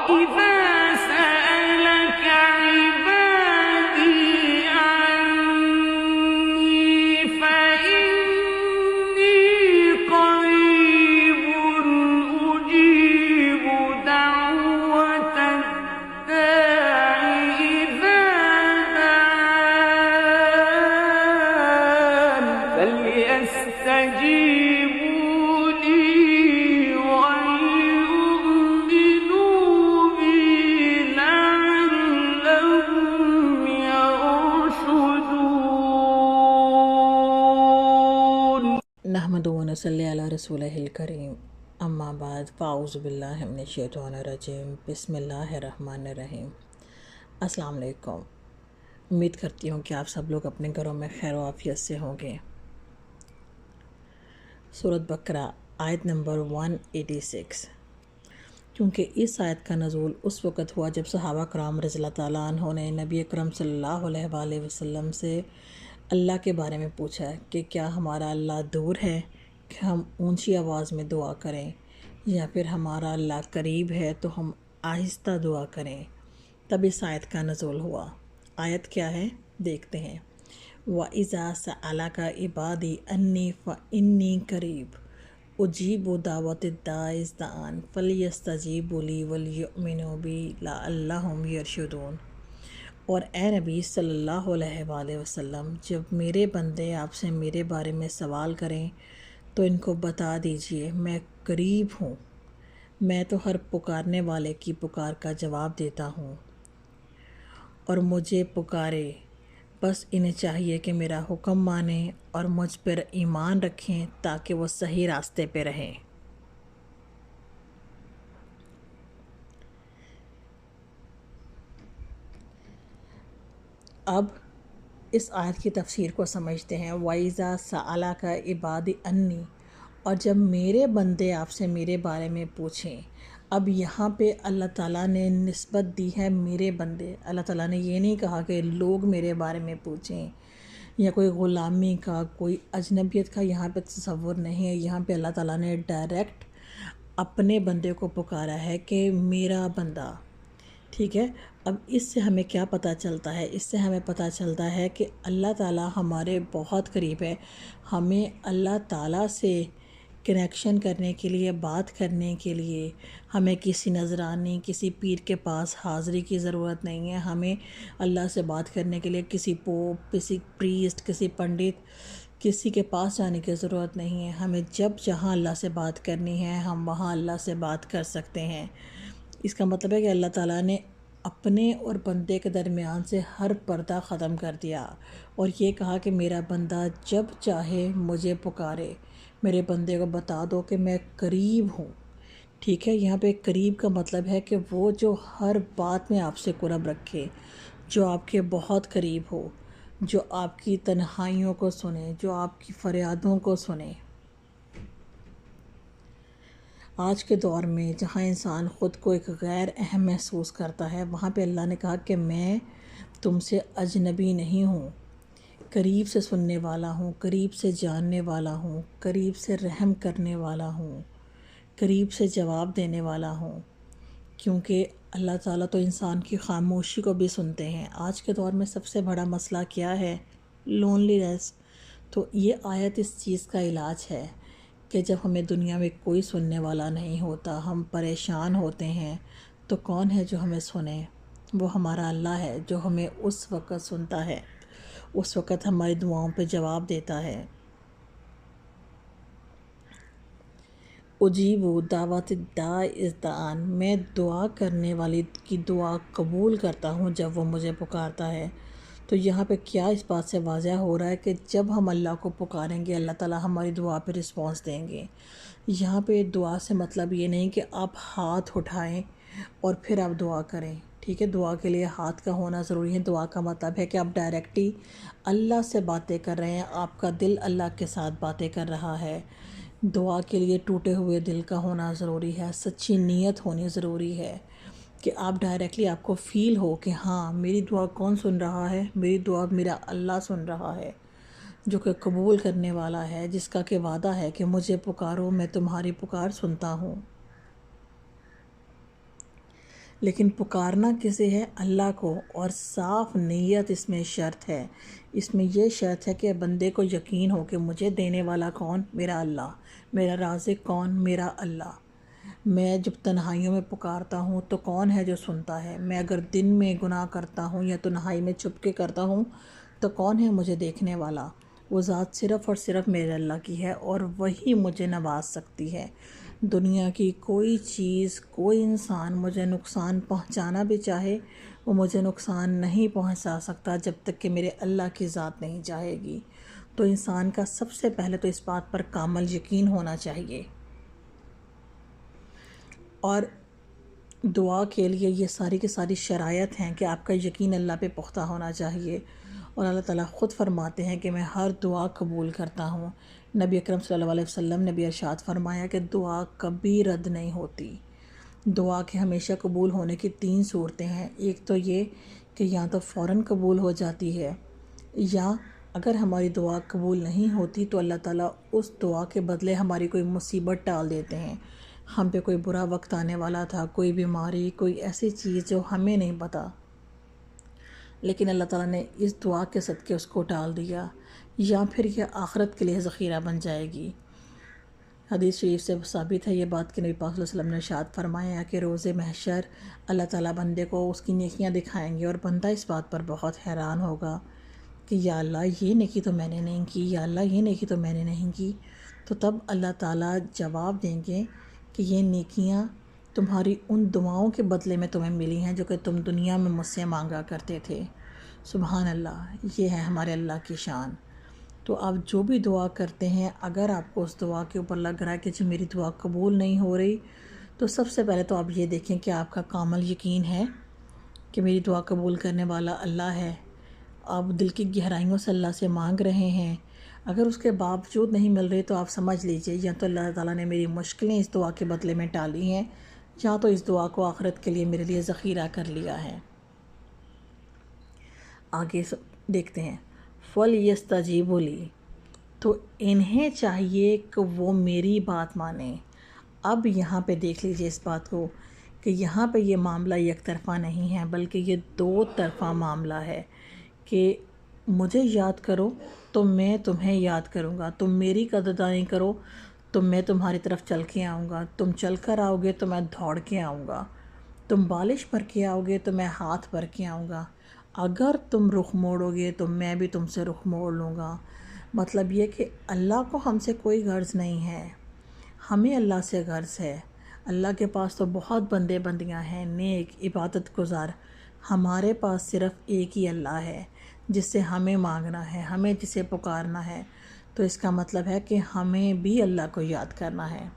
وَإِذَا سَأَلَكَ عِبَادِي عَنِّي فَإِنِّي قَرِيبٌ أُجِيبُ دَعْوَةَ الدَّاعِ إِذَا دَعَانِ فَلْيَسْتَجِيبُوا لِي وَلْيُؤْمِنُوا بِي لَعَلَّهُمْ يَرْشُدُونَ۔ نحمد و نصلی علی رسولہ الکریم، اما بعد فاعوذ باللہ من الشیطان الرجیم، بسم اللہ الرحمن الرحیم۔ السلام علیکم۔ امید کرتی ہوں کہ آپ سب لوگ اپنے گھروں میں خیر و عافیت سے ہوں گے۔ سورۃ بقرہ آیت نمبر 186۔ کیونکہ اس آیت کا نزول اس وقت ہوا جب صحابہ کرام رضی اللہ تعالیٰ عنہ نے نبی اکرم صلی اللہ علیہ وآلہ وسلم سے اللہ کے بارے میں پوچھا کہ کیا ہمارا اللہ دور ہے کہ ہم اونچی آواز میں دعا کریں، یا پھر ہمارا اللہ قریب ہے تو ہم آہستہ دعا کریں۔ تب اس آیت کا نزول ہوا۔ آیت کیا ہے دیکھتے ہیں۔ وَإِذَا سَأَلَكَ عِبَادِي عَنِّي فَإِنِّي قَرِيبٌ أُجِيبُ دَعْوَةَ الدَّاعِ إِذَا دَعَانِ فَلْيَسْتَجِيبُوا لِي وَلْيُؤْمِنُوا بِي لَعَلَّهُمْ يَرْشُدُونَ۔ اور اے نبی صلی اللہ علیہ وآلہ وسلم، جب میرے بندے آپ سے میرے بارے میں سوال کریں تو ان کو بتا دیجئے میں قریب ہوں، میں تو ہر پکارنے والے کی پکار کا جواب دیتا ہوں، اور مجھے پکارے، بس انہیں چاہیے کہ میرا حکم مانیں اور مجھ پر ایمان رکھیں تاکہ وہ صحیح راستے پہ رہیں۔ اب اس آیت کی تفسیر کو سمجھتے ہیں۔ وَإِذَا سَأَلَكَ عِبَادِي عَنِّي، اور جب میرے بندے آپ سے میرے بارے میں پوچھیں۔ اب یہاں پہ اللہ تعالیٰ نے نسبت دی ہے میرے بندے۔ اللہ تعالیٰ نے یہ نہیں کہا کہ لوگ میرے بارے میں پوچھیں، یا کوئی غلامی کا، کوئی اجنبیت کا یہاں پہ تصور نہیں ہے۔ یہاں پہ اللہ تعالیٰ نے ڈائریکٹ اپنے بندے کو پکارا ہے کہ میرا بندہ، ٹھیک ہے۔ اب اس سے ہمیں کیا پتہ چلتا ہے؟ اس سے ہمیں پتہ چلتا ہے کہ اللہ تعالیٰ ہمارے بہت قریب ہے۔ ہمیں اللہ تعالیٰ سے کنیکشن کرنے کے لیے، بات کرنے کے لیے ہمیں کسی نذرانی، کسی پیر کے پاس حاضری کی ضرورت نہیں ہے۔ ہمیں اللہ سے بات کرنے کے لیے کسی پوپ، کسی پریسٹ، کسی پنڈت، کسی کے پاس جانے کی ضرورت نہیں ہے۔ ہمیں جب جہاں اللہ سے بات کرنی ہے ہم وہاں اللہ سے بات کر سکتے ہیں۔ اس کا مطلب ہے کہ اللہ تعالیٰ نے اپنے اور بندے کے درمیان سے ہر پردہ ختم کر دیا، اور یہ کہا کہ میرا بندہ جب چاہے مجھے پکارے۔ میرے بندے کو بتا دو کہ میں قریب ہوں، ٹھیک ہے۔ یہاں پہ قریب کا مطلب ہے کہ وہ جو ہر بات میں آپ سے قرب رکھے، جو آپ کے بہت قریب ہو، جو آپ کی تنہائیوں کو سنے، جو آپ کی فریادوں کو سنے۔ آج کے دور میں جہاں انسان خود کو ایک غیر اہم محسوس کرتا ہے، وہاں پہ اللہ نے کہا کہ میں تم سے اجنبی نہیں ہوں، قریب سے سننے والا ہوں، قریب سے جاننے والا ہوں، قریب سے رحم کرنے والا ہوں، قریب سے جواب دینے والا ہوں۔ کیونکہ اللہ تعالیٰ تو انسان کی خاموشی کو بھی سنتے ہیں۔ آج کے دور میں سب سے بڑا مسئلہ کیا ہے؟ لونلی نیس۔ تو یہ آیت اس چیز کا علاج ہے کہ جب ہمیں دنیا میں کوئی سننے والا نہیں ہوتا، ہم پریشان ہوتے ہیں، تو کون ہے جو ہمیں سنے؟ وہ ہمارا اللہ ہے، جو ہمیں اس وقت سنتا ہے، اس وقت ہماری دعاؤں پہ جواب دیتا ہے۔ اجیب دعوت الداع اذ دعان، میں دعا کرنے والی کی دعا قبول کرتا ہوں جب وہ مجھے پکارتا ہے۔ تو یہاں پہ کیا اس بات سے واضح ہو رہا ہے کہ جب ہم اللہ کو پکاریں گے اللہ تعالیٰ ہماری دعا پہ رسپانس دیں گے۔ یہاں پہ دعا سے مطلب یہ نہیں کہ آپ ہاتھ اٹھائیں اور پھر آپ دعا کریں، ٹھیک ہے۔ دعا کے لیے ہاتھ کا ہونا ضروری ہے۔ دعا کا مطلب ہے کہ آپ ڈائریکٹلی اللہ سے باتیں کر رہے ہیں، آپ کا دل اللہ کے ساتھ باتیں کر رہا ہے۔ دعا کے لیے ٹوٹے ہوئے دل کا ہونا ضروری ہے، سچی نیت ہونی ضروری ہے کہ آپ ڈائریکٹلی آپ کو فیل ہو کہ ہاں میری دعا کون سن رہا ہے؟ میری دعا میرا اللہ سن رہا ہے، جو کہ قبول کرنے والا ہے، جس کا کہ وعدہ ہے کہ مجھے پکارو میں تمہاری پکار سنتا ہوں۔ لیکن پکارنا کسے ہے؟ اللہ کو، اور صاف نیت اس میں شرط ہے۔ اس میں یہ شرط ہے کہ بندے کو یقین ہو کہ مجھے دینے والا کون؟ میرا اللہ۔ میرا رازق کون؟ میرا اللہ۔ میں جب تنہائیوں میں پکارتا ہوں تو کون ہے جو سنتا ہے؟ میں اگر دن میں گناہ کرتا ہوں یا تنہائی میں چھپ کے کرتا ہوں تو کون ہے مجھے دیکھنے والا؟ وہ ذات صرف اور صرف میرے اللہ کی ہے، اور وہی مجھے نواز سکتی ہے۔ دنیا کی کوئی چیز، کوئی انسان مجھے نقصان پہنچانا بھی چاہے، وہ مجھے نقصان نہیں پہنچا سکتا جب تک کہ میرے اللہ کی ذات نہیں چاہے گی۔ تو انسان کا سب سے پہلے تو اس بات پر کامل یقین ہونا چاہیے، اور دعا کے لیے یہ ساری کی ساری شرائط ہیں کہ آپ کا یقین اللہ پہ پختہ ہونا چاہیے۔ اور اللہ تعالیٰ خود فرماتے ہیں کہ میں ہر دعا قبول کرتا ہوں۔ نبی اکرم صلی اللہ علیہ وسلم نے بھی ارشاد فرمایا کہ دعا کبھی رد نہیں ہوتی۔ دعا کے ہمیشہ قبول ہونے کی 3 صورتیں ہیں۔ ایک تو یہ کہ یا تو فوراً قبول ہو جاتی ہے، یا اگر ہماری دعا قبول نہیں ہوتی تو اللہ تعالیٰ اس دعا کے بدلے ہماری کوئی مصیبت ٹال دیتے ہیں۔ ہم پہ کوئی برا وقت آنے والا تھا، کوئی بیماری، کوئی ایسی چیز جو ہمیں نہیں پتہ، لیکن اللہ تعالیٰ نے اس دعا کے صدقے اس کو ٹال دیا، یا پھر یہ آخرت کے لیے ذخیرہ بن جائے گی۔ حدیث شریف سے ثابت ہے یہ بات کہ نبی پاک صلی اللہ علیہ وسلم نے ارشاد فرمایا کہ روز محشر اللہ تعالیٰ بندے کو اس کی نیکیاں دکھائیں گے، اور بندہ اس بات پر بہت حیران ہوگا کہ یا اللہ یہ نیکی تو میں نے نہیں کی، یا اللہ یہ نیکی تو میں نے نہیں کی۔ تو تب اللہ تعالیٰ جواب دیں گے کہ یہ نیکیاں تمہاری ان دعاؤں کے بدلے میں تمہیں ملی ہیں جو کہ تم دنیا میں مجھ سے مانگا کرتے تھے۔ سبحان اللہ، یہ ہے ہمارے اللہ کی شان۔ تو آپ جو بھی دعا کرتے ہیں، اگر آپ کو اس دعا کے اوپر لگ رہا ہے کہ جی میری دعا قبول نہیں ہو رہی، تو سب سے پہلے تو آپ یہ دیکھیں کہ آپ کا کامل یقین ہے کہ میری دعا قبول کرنے والا اللہ ہے۔ آپ دل کی گہرائیوں سے اللہ سے مانگ رہے ہیں، اگر اس کے باوجود نہیں مل رہی تو آپ سمجھ لیجئے یا تو اللہ تعالیٰ نے میری مشکلیں اس دعا کے بدلے میں ٹالی ہیں، یا تو اس دعا کو آخرت کے لیے میرے لیے ذخیرہ کر لیا ہے۔ آگے دیکھتے ہیں، فَلْيَسْتَجِیبُوا لِی، تو انہیں چاہیے کہ وہ میری بات مانیں۔ اب یہاں پہ دیکھ لیجئے اس بات کو کہ یہاں پہ یہ معاملہ یک طرفہ نہیں ہے، بلکہ یہ 2 طرفہ معاملہ ہے کہ مجھے یاد کرو تو میں تمہیں یاد کروں گا، تم میری قدردانی کرو تو میں تمہاری طرف چل کے آؤں گا، تم چل کر آؤ گے تو میں دوڑ کے آؤں گا، تم بالش بھر کے آؤ گے تو میں ہاتھ بھر کے آؤں گا، اگر تم رخ موڑو گے تو میں بھی تم سے رخ موڑ لوں گا۔ مطلب یہ کہ اللہ کو ہم سے کوئی غرض نہیں ہے، ہمیں اللہ سے غرض ہے۔ اللہ کے پاس تو بہت بندے بندیاں ہیں، نیک، عبادت گزار، ہمارے پاس صرف ایک ہی اللہ ہے جس سے ہمیں مانگنا ہے، ہمیں جسے پکارنا ہے۔ تو اس کا مطلب ہے کہ ہمیں بھی اللہ کو یاد کرنا ہے،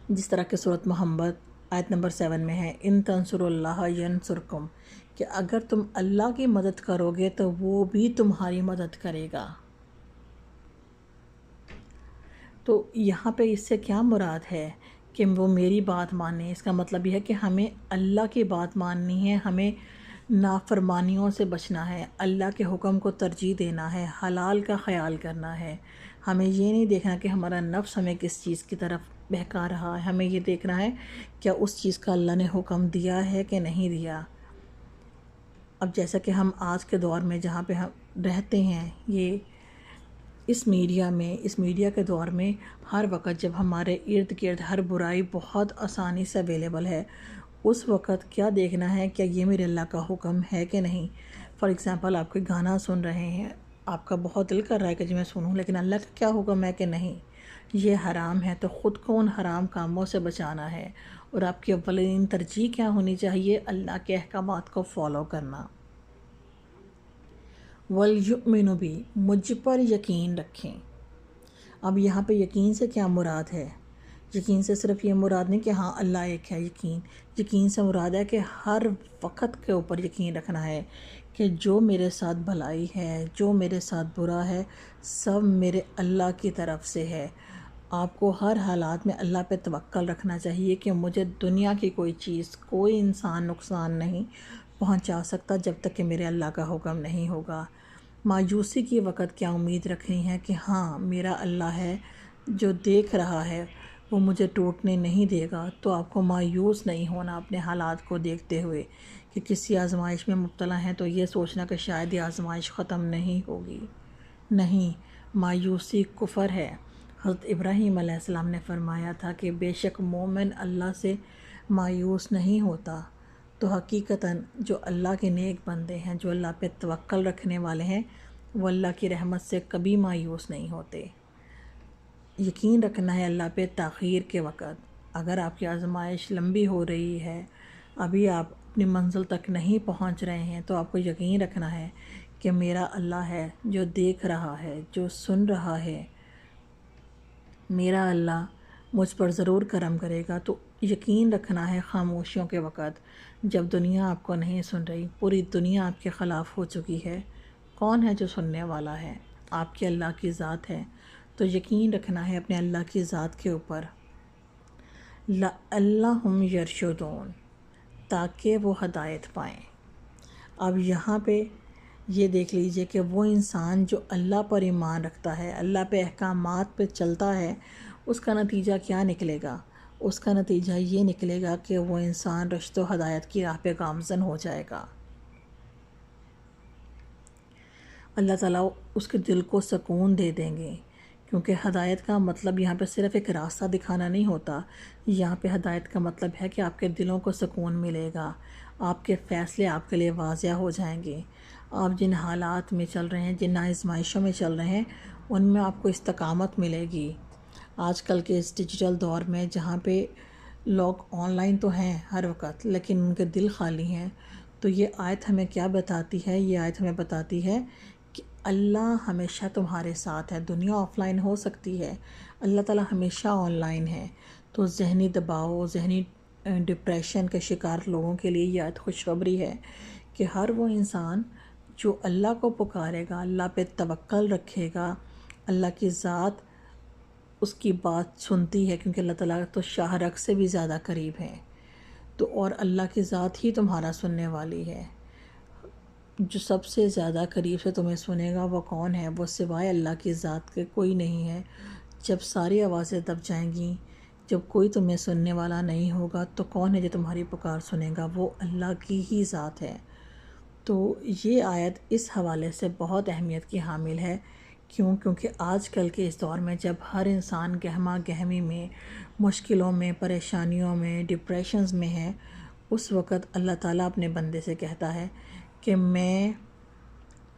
جس طرح کہ سورۃ محمد آیت نمبر 7 میں ہے، ان تنصروا اللہ ینصرکم، کہ اگر تم اللہ کی مدد کرو گے تو وہ بھی تمہاری مدد کرے گا۔ تو یہاں پہ اس سے کیا مراد ہے کہ وہ میری بات مانیں؟ اس کا مطلب یہ ہے کہ ہمیں اللہ کی بات ماننی ہے، ہمیں نافرمانیوں سے بچنا ہے، اللہ کے حکم کو ترجیح دینا ہے، حلال کا خیال کرنا ہے۔ ہمیں یہ نہیں دیکھنا کہ ہمارا نفس ہمیں کس چیز کی طرف بہکا رہا ہے، ہمیں یہ دیکھنا ہے کیا اس چیز کا اللہ نے حکم دیا ہے کہ نہیں دیا۔ اب جیسا کہ ہم آج کے دور میں جہاں پہ ہم رہتے ہیں، یہ اس میڈیا کے دور میں ہر وقت جب ہمارے ارد گرد ہر برائی بہت آسانی سے اویلیبل ہے، اس وقت کیا دیکھنا ہے کیا یہ میرے اللہ کا حکم ہے کہ نہیں۔ فار ایگزامپل آپ کوئی گانا سن رہے ہیں، آپ کا بہت دل کر رہا ہے کہ جی میں سنوں، لیکن اللہ کا کیا حکم ہے کہ نہیں، یہ حرام ہے، تو خود کو ان حرام کاموں سے بچانا ہے، اور آپ کی اولین ترجیح کیا ہونی چاہیے؟ اللہ کے احکامات کو فالو کرنا۔ وَلْيُؤْمِنُوا بِی، مجھ پر یقین رکھیں۔ اب یہاں پہ یقین سے کیا مراد ہے؟ یقین سے صرف یہ مراد نہیں کہ ہاں اللہ ایک ہے، یقین سے مراد ہے کہ ہر وقت کے اوپر یقین رکھنا ہے کہ جو میرے ساتھ بھلائی ہے، جو میرے ساتھ برا ہے، سب میرے اللہ کی طرف سے ہے۔ آپ کو ہر حالات میں اللہ پہ توکل رکھنا چاہیے کہ مجھے دنیا کی کوئی چیز، کوئی انسان نقصان نہیں پہنچا سکتا جب تک کہ میرے اللہ کا حکم نہیں ہوگا۔ مایوسی کی وقت کیا امید رکھنی ہے کہ ہاں میرا اللہ ہے جو دیکھ رہا ہے، وہ مجھے ٹوٹنے نہیں دے گا، تو آپ کو مایوس نہیں ہونا اپنے حالات کو دیکھتے ہوئے کہ کسی آزمائش میں مبتلا ہیں تو یہ سوچنا کہ شاید یہ آزمائش ختم نہیں ہوگی۔ نہیں، مایوسی کفر ہے۔ حضرت ابراہیم علیہ السلام نے فرمایا تھا کہ بے شک مومن اللہ سے مایوس نہیں ہوتا، تو حقیقتاً جو اللہ کے نیک بندے ہیں، جو اللہ پہ توکل رکھنے والے ہیں، وہ اللہ کی رحمت سے کبھی مایوس نہیں ہوتے۔ یقین رکھنا ہے اللہ پہ تاخیر کے وقت۔ اگر آپ کی آزمائش لمبی ہو رہی ہے، ابھی آپ اپنی منزل تک نہیں پہنچ رہے ہیں، تو آپ کو یقین رکھنا ہے کہ میرا اللہ ہے جو دیکھ رہا ہے، جو سن رہا ہے، میرا اللہ مجھ پر ضرور کرم کرے گا۔ تو یقین رکھنا ہے خاموشیوں کے وقت، جب دنیا آپ کو نہیں سن رہی، پوری دنیا آپ کے خلاف ہو چکی ہے، کون ہے جو سننے والا ہے؟ آپ کی اللہ کی ذات ہے۔ تو یقین رکھنا ہے اپنے اللہ کی ذات کے اوپر۔ لَعَلَّهُمْ يَرْشُدُونَ، تاکہ وہ ہدایت پائیں۔ اب یہاں پہ یہ دیکھ لیجئے کہ وہ انسان جو اللہ پر ایمان رکھتا ہے، اللہ پہ احکامات پہ چلتا ہے، اس کا نتیجہ کیا نکلے گا؟ اس کا نتیجہ یہ نکلے گا کہ وہ انسان رشد و ہدایت کی راہ پہ گامزن ہو جائے گا۔ اللہ تعالیٰ اس کے دل کو سکون دے دیں گے، کیونکہ ہدایت کا مطلب یہاں پہ صرف ایک راستہ دکھانا نہیں ہوتا، یہاں پہ ہدایت کا مطلب ہے کہ آپ کے دلوں کو سکون ملے گا، آپ کے فیصلے آپ کے لیے واضح ہو جائیں گے، آپ جن حالات میں چل رہے ہیں، جن آزمائشوں میں چل رہے ہیں، ان میں آپ کو استقامت ملے گی۔ آج کل کے اس ڈیجیٹل دور میں جہاں پہ لوگ آن لائن تو ہیں ہر وقت، لیکن ان کے دل خالی ہیں، تو یہ آیت ہمیں کیا بتاتی ہے؟ یہ آیت ہمیں بتاتی ہے کہ اللہ ہمیشہ تمہارے ساتھ ہے۔ دنیا آف لائن ہو سکتی ہے، اللہ تعالیٰ ہمیشہ آن لائن ہے۔ تو ذہنی دباؤ، ذہنی ڈپریشن کے شکار لوگوں کے لیے یہ آیت خوشخبری ہے کہ ہر وہ انسان جو اللہ کو پکارے گا، اللہ پہ توکل رکھے گا، اللہ کی ذات اس کی بات سنتی ہے، کیونکہ اللہ تعالیٰ تو شاہ رگ سے بھی زیادہ قریب ہے، تو اور اللہ کی ذات ہی تمہارا سننے والی ہے۔ جو سب سے زیادہ قریب سے تمہیں سنے گا وہ کون ہے؟ وہ سوائے اللہ کی ذات کے کوئی نہیں ہے۔ جب ساری آوازیں دب جائیں گی، جب کوئی تمہیں سننے والا نہیں ہوگا، تو کون ہے جو تمہاری پکار سنے گا؟ وہ اللہ کی ہی ذات ہے۔ تو یہ آیت اس حوالے سے بہت اہمیت کی حامل ہے۔ کیونکہ آج کل کے اس دور میں جب ہر انسان گہما گہمی میں، مشکلوں میں، پریشانیوں میں، ڈپریشنز میں ہے، اس وقت اللہ تعالیٰ اپنے بندے سے کہتا ہے کہ میں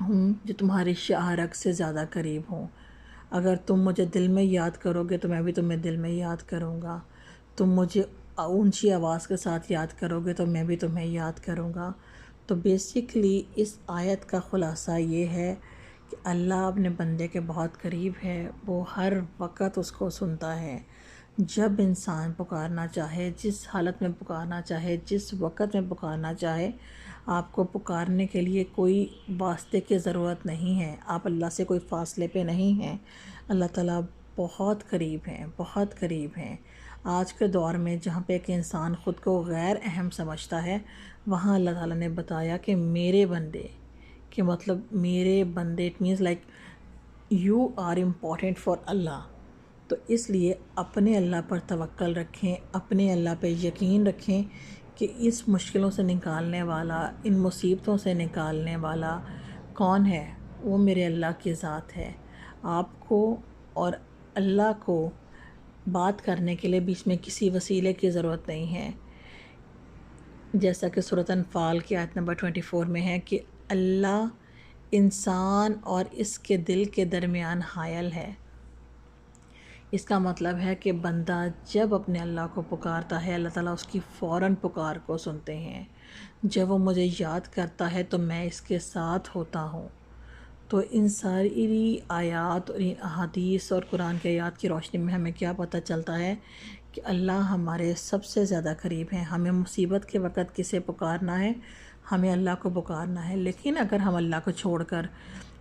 ہوں جو تمہاری شاہ رگ سے زیادہ قریب ہوں۔ اگر تم مجھے دل میں یاد کرو گے تو میں بھی تمہیں دل میں یاد کروں گا، تم مجھے اونچی آواز کے ساتھ یاد کرو گے تو میں بھی تمہیں یاد کروں گا۔ تو بیسیکلی اس آیت کا خلاصہ یہ ہے کہ اللہ اپنے بندے کے بہت قریب ہے، وہ ہر وقت اس کو سنتا ہے۔ جب انسان پکارنا چاہے، جس حالت میں پکارنا چاہے، جس وقت میں پکارنا چاہے، آپ کو پکارنے کے لیے کوئی واسطے کی ضرورت نہیں ہے، آپ اللہ سے کوئی فاصلے پہ نہیں ہیں، اللہ تعالیٰ بہت قریب ہیں، بہت قریب ہیں۔ آج کے دور میں جہاں پہ ایک انسان خود کو غیر اہم سمجھتا ہے، وہاں اللہ تعالیٰ نے بتایا کہ میرے بندے، کہ مطلب میرے بندے، it means like you are important for اللہ۔ تو اس لیے اپنے اللہ پر توکل رکھیں، اپنے اللہ پہ یقین رکھیں کہ اس مشکلوں سے نکالنے والا، ان مصیبتوں سے نکالنے والا کون ہے؟ وہ میرے اللہ کی ذات ہے۔ آپ کو اور اللہ کو بات کرنے کے لیے بیچ میں کسی وسیلے کی ضرورت نہیں ہے، جیسا کہ سورۃ انفال کی آیت نمبر 24 میں ہے کہ اللہ انسان اور اس کے دل کے درمیان حائل ہے۔ اس کا مطلب ہے کہ بندہ جب اپنے اللہ کو پکارتا ہے، اللہ تعالیٰ اس کی فوراً پکار کو سنتے ہیں۔ جب وہ مجھے یاد کرتا ہے تو میں اس کے ساتھ ہوتا ہوں۔ تو ان ساری آیات اور ان احادیث اور قرآن کے آیات کی روشنی میں ہمیں کیا پتہ چلتا ہے کہ اللہ ہمارے سب سے زیادہ قریب ہیں۔ ہمیں مصیبت کے وقت کسے پکارنا ہے؟ ہمیں اللہ کو پکارنا ہے۔ لیکن اگر ہم اللہ کو چھوڑ کر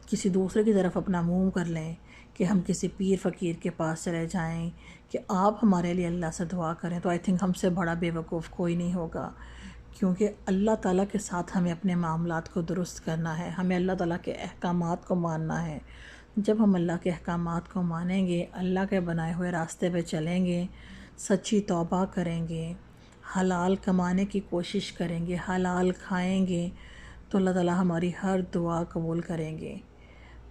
کسی دوسرے کی طرف اپنا منہ کر لیں، کہ ہم کسی پیر فقیر کے پاس چلے جائیں کہ آپ ہمارے لیے اللہ سے دعا کریں، تو آئی تھنک ہم سے بڑا بے وقوف کوئی نہیں ہوگا، کیونکہ اللہ تعالیٰ کے ساتھ ہمیں اپنے معاملات کو درست کرنا ہے، ہمیں اللہ تعالیٰ کے احکامات کو ماننا ہے۔ جب ہم اللہ کے احکامات کو مانیں گے، اللہ کے بنائے ہوئے راستے پہ چلیں گے، سچی توبہ کریں گے، حلال کمانے کی کوشش کریں گے، حلال کھائیں گے تو اللہ تعالیٰ ہماری ہر دعا قبول کریں گے۔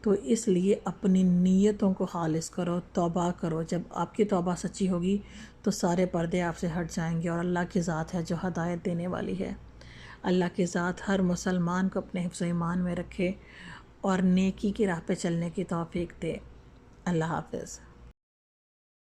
تو اس لیے اپنی نیتوں کو خالص کرو، توبہ کرو۔ جب آپ کی توبہ سچی ہوگی تو سارے پردے آپ سے ہٹ جائیں گے، اور اللہ کی ذات ہے جو ہدایت دینے والی ہے۔ اللہ کی ذات ہر مسلمان کو اپنے حفظ و ایمان میں رکھے اور نیکی کی راہ پہ چلنے کی توفیق دے۔ اللہ حافظ۔